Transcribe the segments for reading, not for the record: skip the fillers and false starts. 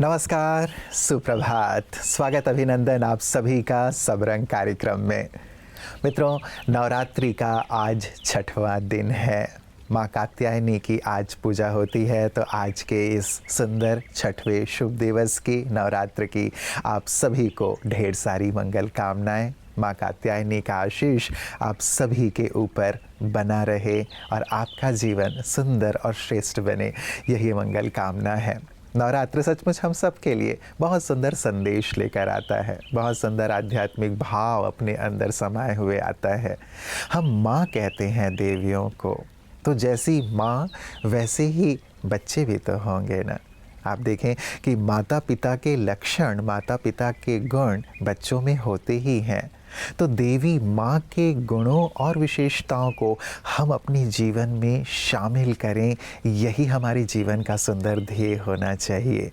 नमस्कार, सुप्रभात, स्वागत अभिनंदन आप सभी का सबरंग कार्यक्रम में। मित्रों, नवरात्रि का आज छठवां दिन है। माँ कात्यायनी की आज पूजा होती है, तो आज के इस सुंदर छठवें शुभ दिवस की नवरात्र की आप सभी को ढेर सारी मंगल कामनाएं। माँ कात्यायनी का आशीष आप सभी के ऊपर बना रहे और आपका जीवन सुंदर और श्रेष्ठ बने, यही मंगल कामना है। नवरात्र सचमुच हम सब के लिए बहुत सुंदर संदेश लेकर आता है, बहुत सुंदर आध्यात्मिक भाव अपने अंदर समाये हुए आता है। हम माँ कहते हैं देवियों को, तो जैसी माँ वैसे ही बच्चे भी तो होंगे ना। आप देखें कि माता पिता के लक्षण, माता पिता के गुण बच्चों में होते ही हैं। तो देवी माँ के गुणों और विशेषताओं को हम अपने जीवन में शामिल करें, यही हमारे जीवन का सुंदर ध्येय होना चाहिए।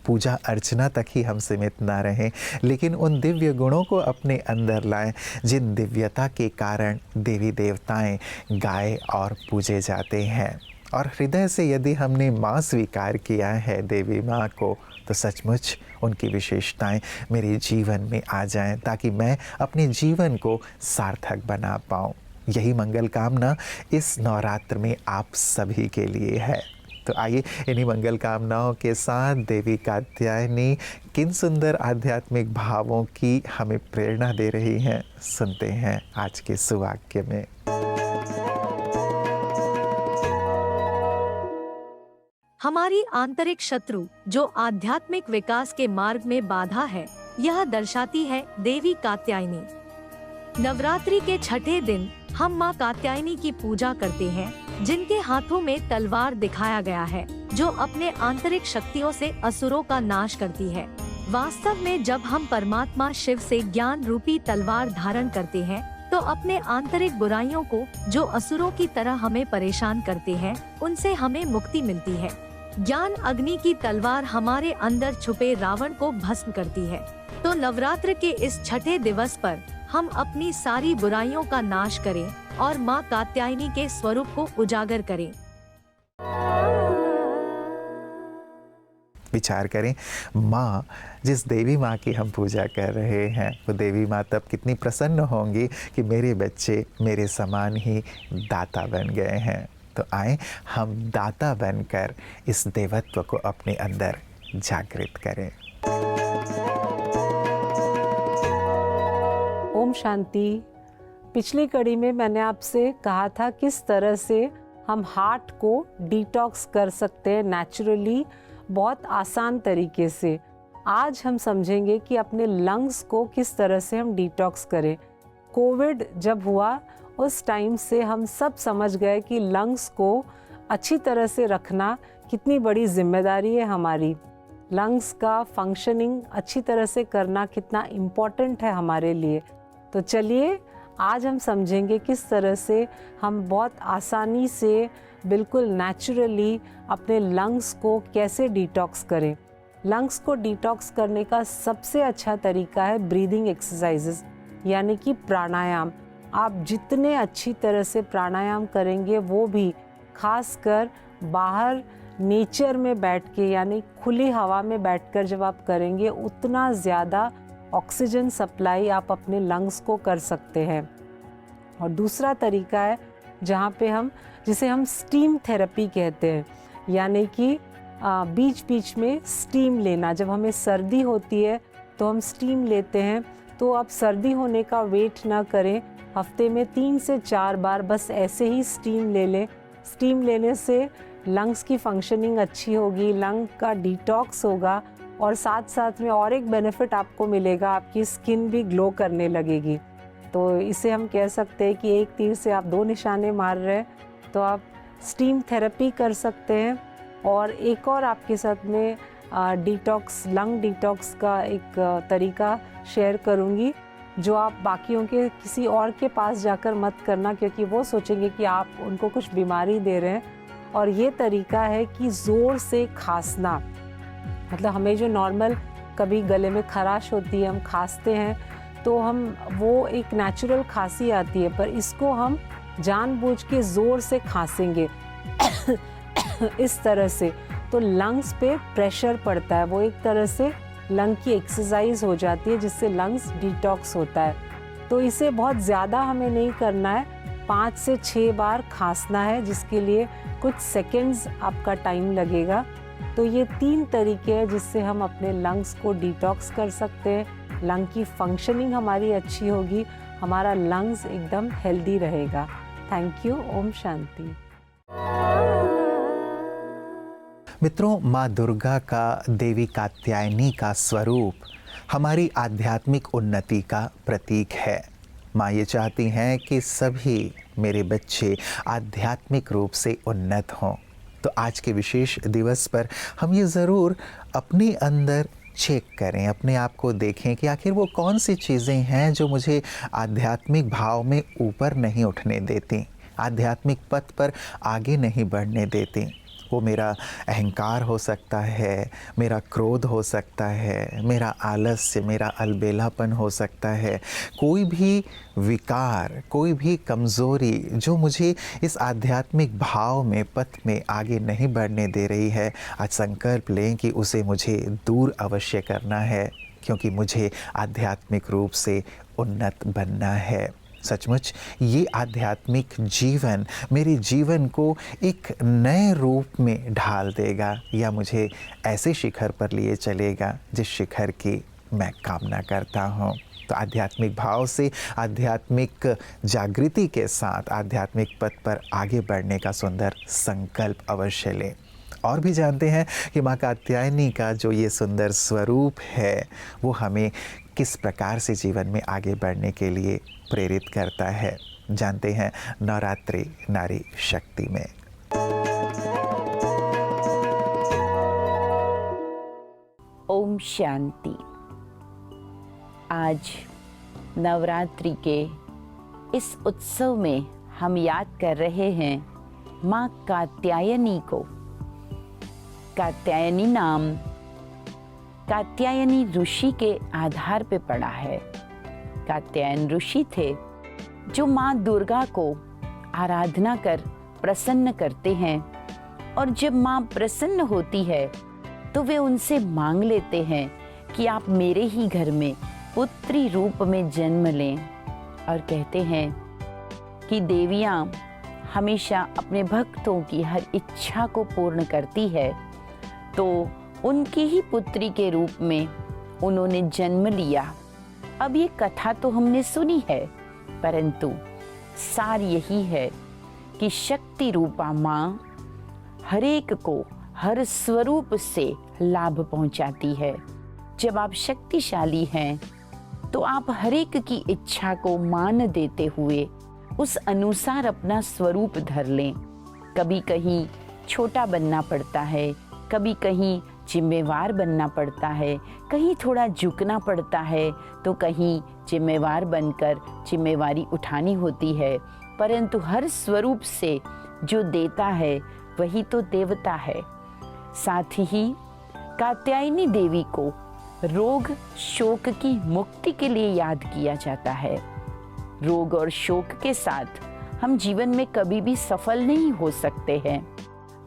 पूजा अर्चना तक ही हम सीमित ना रहें, लेकिन उन दिव्य गुणों को अपने अंदर लाएं, जिन दिव्यता के कारण देवी देवताएं गाए और पूजे जाते हैं। और हृदय से यदि हमने माँ स्वीकार किया है देवी माँ को, तो सचमुच उनकी विशेषताएं मेरे जीवन में आ जाएं, ताकि मैं अपने जीवन को सार्थक बना पाऊँ। यही मंगल कामना इस नवरात्र में आप सभी के लिए है। तो आइए इन्हीं मंगल कामनाओं के साथ देवी कात्यायनी किन सुंदर आध्यात्मिक भावों की हमें प्रेरणा दे रही हैं, सुनते हैं आज के सुवाक्य में। हमारी आंतरिक शत्रु जो आध्यात्मिक विकास के मार्ग में बाधा है, यह दर्शाती है देवी कात्यायनी। नवरात्रि के छठे दिन हम माँ कात्यायनी की पूजा करते हैं, जिनके हाथों में तलवार दिखाया गया है, जो अपने आंतरिक शक्तियों से असुरों का नाश करती है। वास्तव में जब हम परमात्मा शिव से ज्ञान रूपी तलवार धारण करते हैं, तो अपने आंतरिक बुराइयों को, जो असुरों की तरह हमें परेशान करते हैं, उनसे हमें मुक्ति मिलती है। ज्ञान अग्नि की तलवार हमारे अंदर छुपे रावण को भस्म करती है। तो नवरात्र के इस छठे दिवस पर हम अपनी सारी बुराइयों का नाश करें और माँ कात्यायनी के स्वरूप को उजागर करें। विचार करें, माँ, जिस देवी माँ की हम पूजा कर रहे हैं, वो देवी माँ तब कितनी प्रसन्न होंगी कि मेरे बच्चे मेरे समान ही दाता बन गए हैं। तो आए हम दाता बनकर इस देवत्व को अपने अंदर जागृत करें। ओम शांति। पिछली कड़ी में मैंने आपसे कहा था किस तरह से हम हार्ट को डिटॉक्स कर सकते हैं नेचुरली, बहुत आसान तरीके से। आज हम समझेंगे कि अपने लंग्स को किस तरह से हम डिटॉक्स करें। कोविड जब हुआ, उस टाइम से हम सब समझ गए कि लंग्स को अच्छी तरह से रखना कितनी बड़ी जिम्मेदारी है हमारी। लंग्स का फंक्शनिंग अच्छी तरह से करना कितना इम्पोर्टेंट है हमारे लिए। तो चलिए आज हम समझेंगे किस तरह से हम बहुत आसानी से, बिल्कुल नेचुरली अपने लंग्स को कैसे डिटॉक्स करें। लंग्स को डिटॉक्स करने का सबसे अच्छा तरीका है ब्रीदिंग एक्सरसाइजेस, यानी कि प्राणायाम। आप जितने अच्छी तरह से प्राणायाम करेंगे, वो भी खासकर बाहर नेचर में बैठ के, यानी खुली हवा में बैठकर जब आप करेंगे, उतना ज़्यादा ऑक्सीजन सप्लाई आप अपने लंग्स को कर सकते हैं। और दूसरा तरीका है जिसे हम स्टीम थेरेपी कहते हैं, यानी कि बीच बीच में स्टीम लेना। जब हमें सर्दी होती है तो हम स्टीम लेते हैं। तो आप सर्दी होने का वेट ना करें, हफ्ते में 3 से 4 बार बस ऐसे ही स्टीम ले लें। स्टीम लेने से लंग्स की फंक्शनिंग अच्छी होगी, लंग का डिटॉक्स होगा, और साथ साथ में और एक बेनिफिट आपको मिलेगा, आपकी स्किन भी ग्लो करने लगेगी। तो इसे हम कह सकते हैं कि एक तीर से आप 2 निशाने मार रहे हैं। तो आप स्टीम थेरेपी कर सकते हैं। और एक और आपके साथ में डिटॉक्स, लंग डिटॉक्स का एक तरीका शेयर करूंगी, जो आप बाकियों के किसी और के पास जाकर मत करना, क्योंकि वो सोचेंगे कि आप उनको कुछ बीमारी दे रहे हैं। और ये तरीका है कि ज़ोर से खांसना। मतलब हमें जो नॉर्मल कभी गले में खराश होती है, हम खांसते हैं, तो हम वो एक नेचुरल खांसी आती है, पर इसको हम जानबूझ के ज़ोर से खांसेंगे इस तरह से। तो लंग्स पे प्रेशर पड़ता है, वो एक तरह से लंग की एक्सरसाइज हो जाती है जिससे लंग्स डिटॉक्स होता है। तो इसे बहुत ज़्यादा हमें नहीं करना है, 5 से 6 बार खांसना है जिसके लिए कुछ सेकंड्स आपका टाइम लगेगा। तो ये 3 तरीके हैं जिससे हम अपने लंग्स को डिटॉक्स कर सकते हैं। लंग की फंक्शनिंग हमारी अच्छी होगी, हमारा लंग्स एकदम हेल्दी रहेगा। Thank you. ओम शांति। मित्रों, माँ दुर्गा का, देवी कात्यायनी का स्वरूप हमारी आध्यात्मिक उन्नति का प्रतीक है। माँ ये चाहती हैं कि सभी मेरे बच्चे आध्यात्मिक रूप से उन्नत हों। तो आज के विशेष दिवस पर हम ये ज़रूर अपने अंदर चेक करें, अपने आप को देखें कि आखिर वो कौन सी चीज़ें हैं जो मुझे आध्यात्मिक भाव में ऊपर नहीं उठने देती, आध्यात्मिक पथ पर आगे नहीं बढ़ने देती। वो मेरा अहंकार हो सकता है, मेरा क्रोध हो सकता है, मेरा आलस्य, मेरा अलबेलापन हो सकता है, कोई भी विकार, कोई भी कमज़ोरी जो मुझे इस आध्यात्मिक भाव में, पथ में आगे नहीं बढ़ने दे रही है। आज संकल्प लें कि उसे मुझे दूर अवश्य करना है, क्योंकि मुझे आध्यात्मिक रूप से उन्नत बनना है। सचमुच ये आध्यात्मिक जीवन मेरे जीवन को एक नए रूप में ढाल देगा, या मुझे ऐसे शिखर पर लिए चलेगा जिस शिखर की मैं कामना करता हूँ। तो आध्यात्मिक भाव से, आध्यात्मिक जागृति के साथ आध्यात्मिक पथ पर आगे बढ़ने का सुंदर संकल्प अवश्य लें। और भी जानते हैं कि माँ कात्यायनी का जो ये सुंदर स्वरूप है वो हमें किस प्रकार से जीवन में आगे बढ़ने के लिए प्रेरित करता है। जानते हैं नवरात्रि नारी शक्ति में। ओम शांति। आज नवरात्रि के इस उत्सव में हम याद कर रहे हैं माँ कात्यायनी को। कात्यायनी नाम कात्यायनी ऋषि के आधार पे पड़ा है। कात्यायन ऋषि थे जो माँ दुर्गा को आराधना कर प्रसन्न करते हैं, और जब माँ प्रसन्न होती है तो वे उनसे मांग लेते हैं कि आप मेरे ही घर में पुत्री रूप में जन्म लें, और कहते हैं कि देवियाँ हमेशा अपने भक्तों की हर इच्छा को पूर्ण करती है। तो उनकी ही पुत्री के रूप में उन्होंने जन्म लिया। अब ये कथा तो हमने सुनी है, परंतु सार यही है कि शक्ति रूपा माँ हरेक को हर स्वरूप से लाभ पहुंचाती है। जब आप शक्तिशाली हैं तो आप हरेक की इच्छा को मान देते हुए उस अनुसार अपना स्वरूप धर लें। कभी कहीं छोटा बनना पड़ता है, कभी कहीं जिम्मेवार बनना पड़ता है, कहीं थोड़ा झुकना पड़ता है, तो कहीं जिम्मेवार बनकर जिम्मेवारी उठानी होती है। परंतु हर स्वरूप से जो देता है वही तो देवता है। साथ ही कात्यायनी देवी को रोग शोक की मुक्ति के लिए याद किया जाता है। रोग और शोक के साथ हम जीवन में कभी भी सफल नहीं हो सकते हैं।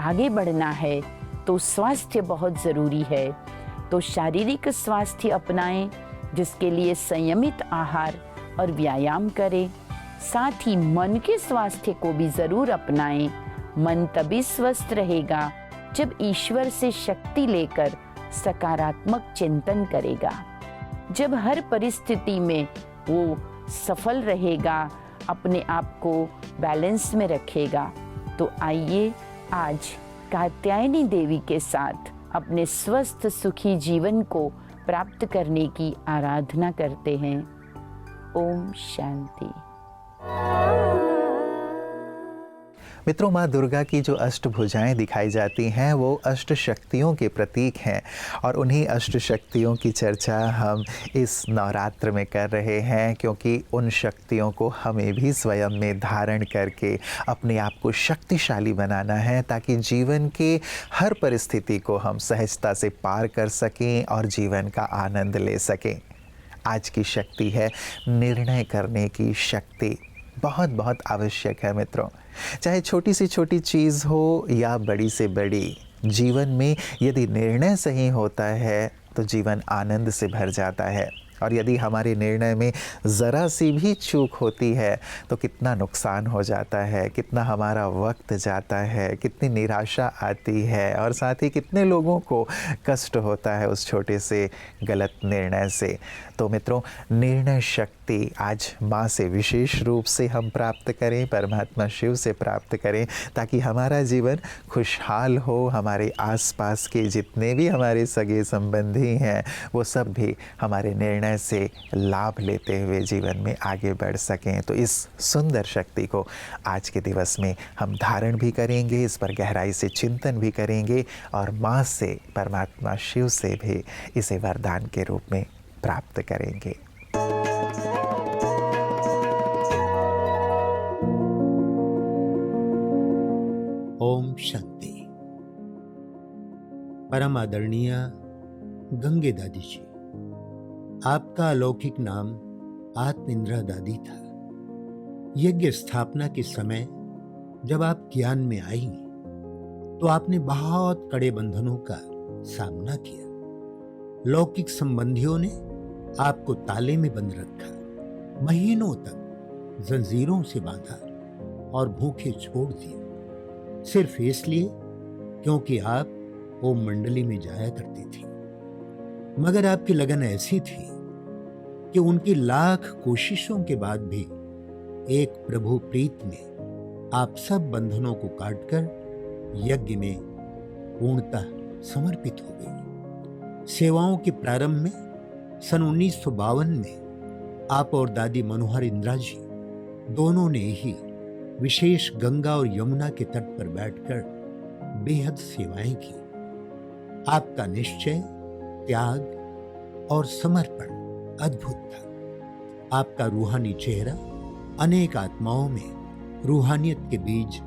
आगे बढ़ना है तो स्वास्थ्य बहुत ज़रूरी है। तो शारीरिक स्वास्थ्य अपनाएं, जिसके लिए संयमित आहार और व्यायाम करें। साथ ही मन के स्वास्थ्य को भी ज़रूर अपनाएं। मन तभी स्वस्थ रहेगा जब ईश्वर से शक्ति लेकर सकारात्मक चिंतन करेगा। जब हर परिस्थिति में वो सफल रहेगा, अपने आप को बैलेंस में रखेगा। तो आइए आज कात्यायनी देवी के साथ अपने स्वस्थ सुखी जीवन को प्राप्त करने की आराधना करते हैं। ओम शांति। मित्रों, माँ दुर्गा की जो अष्टभुजाएं दिखाई जाती हैं वो अष्ट शक्तियों के प्रतीक हैं, और उन्हीं अष्ट शक्तियों की चर्चा हम इस नवरात्र में कर रहे हैं, क्योंकि उन शक्तियों को हमें भी स्वयं में धारण करके अपने आप को शक्तिशाली बनाना है, ताकि जीवन के हर परिस्थिति को हम सहजता से पार कर सकें और जीवन का आनंद ले सकें। आज की शक्ति है निर्णय करने की शक्ति। बहुत बहुत आवश्यक है मित्रों, चाहे छोटी से छोटी चीज़ हो या बड़ी से बड़ी, जीवन में यदि निर्णय सही होता है तो जीवन आनंद से भर जाता है, और यदि हमारे निर्णय में ज़रा सी भी चूक होती है तो कितना नुकसान हो जाता है, कितना हमारा वक्त जाता है, कितनी निराशा आती है, और साथ ही कितने लोगों को कष्ट होता है उस छोटे से गलत निर्णय से। तो मित्रों, निर्णय शक्ति आज माँ से विशेष रूप से हम प्राप्त करें, परमात्मा शिव से प्राप्त करें, ताकि हमारा जीवन खुशहाल हो, हमारे आसपास के जितने भी हमारे सगे संबंधी हैं वो सब भी हमारे निर्णय से लाभ लेते हुए जीवन में आगे बढ़ सकें। तो इस सुंदर शक्ति को आज के दिवस में हम धारण भी करेंगे, इस पर गहराई से चिंतन भी करेंगे, और माँ से, परमात्मा शिव से भी इसे वरदान के रूप में प्राप्त करेंगे। ओम शांति। परम आदरणीय गंगे दादी जी, आपका अलौकिक नाम आत्मेंद्रा दादी था। यज्ञ स्थापना के समय जब आप ज्ञान में आई तो आपने बहुत कड़े बंधनों का सामना किया। लौकिक संबंधियों ने आपको ताले में बंद रखा, महीनों तक जंजीरों से बांधा और भूखे छोड़ दिए, सिर्फ इसलिए क्योंकि आप ओम मंडली में जाया करती थी। मगर आपकी लगन ऐसी थी कि उनकी लाख कोशिशों के बाद भी एक प्रभु प्रीत में आप सब बंधनों को काटकर यज्ञ में पूर्णतः समर्पित हो गई। सेवाओं के प्रारंभ में सन 1952 में आप और दादी मनोहर इंदिरा जी दोनों ने ही विशेष गंगा और यमुना के तट पर बैठकर बेहद सेवाएं की। आपका निश्चय, त्याग और समर्पण अद्भुत था। आपका रूहानी चेहरा अनेक आत्माओं में रूहानियत के बीज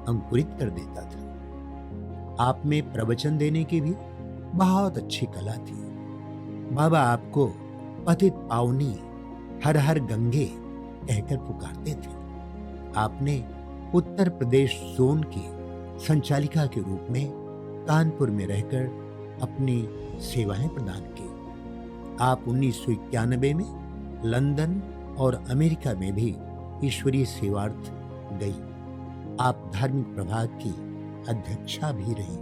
अंकुरित कर देता था। आप में प्रवचन देने की भी बहुत अच्छी कला थी। बाबा आपको पतित पावनी हर हर गंगे कहकर पुकारते थे। आपने उत्तर प्रदेश जोन की संचालिका के रूप में कानपुर में रहकर अपनी सेवाएं प्रदान की। आप 1991 में लंदन और अमेरिका में भी ईश्वरीय सेवार्थ गई। आप धार्मिक प्रभाग की अध्यक्षा भी रही।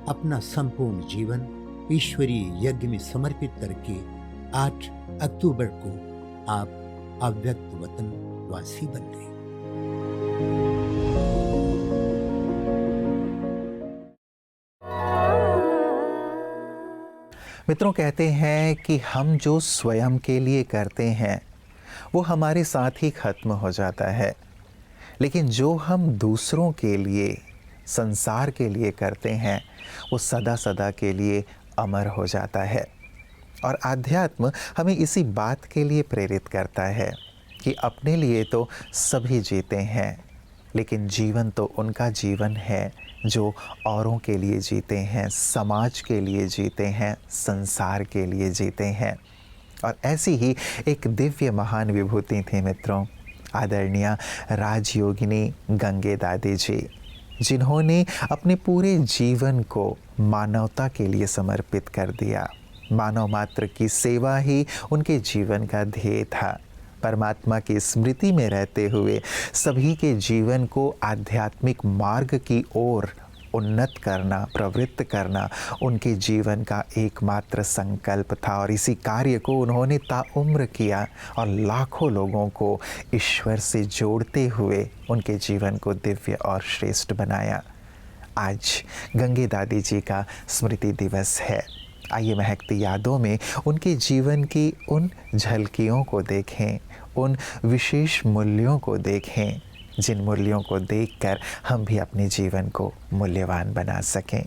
अपना संपूर्ण जीवन ईश्वरीय यज्ञ में समर्पित करके 8 अक्टूबर को आप अव्यक्त वतन वासी बन गए। मित्रों, कहते हैं कि हम जो स्वयं के लिए करते हैं वो हमारे साथ ही खत्म हो जाता है, लेकिन जो हम दूसरों के लिए, संसार के लिए करते हैं वो सदा सदा के लिए अमर हो जाता है। और आध्यात्म हमें इसी बात के लिए प्रेरित करता है कि अपने लिए तो सभी जीते हैं, लेकिन जीवन तो उनका जीवन है जो औरों के लिए जीते हैं, समाज के लिए जीते हैं, संसार के लिए जीते हैं। और ऐसी ही एक दिव्य महान विभूति थी मित्रों, आदरणीय राजयोगिनी गंगे दादी जी, जिन्होंने अपने पूरे जीवन को मानवता के लिए समर्पित कर दिया। मानव मात्र की सेवा ही उनके जीवन का ध्येय था। परमात्मा की स्मृति में रहते हुए सभी के जीवन को आध्यात्मिक मार्ग की ओर उन्नत करना, प्रवृत्त करना उनके जीवन का एकमात्र संकल्प था। और इसी कार्य को उन्होंने ताउम्र किया और लाखों लोगों को ईश्वर से जोड़ते हुए उनके जीवन को दिव्य और श्रेष्ठ बनाया। आज गंगे दादी जी का स्मृति दिवस है। आइए महकती यादों में उनके जीवन की उन झलकियों को देखें, उन विशेष मूल्यों को देखें जिन मूल्यों को देखकर हम भी अपने जीवन को मूल्यवान बना सकें।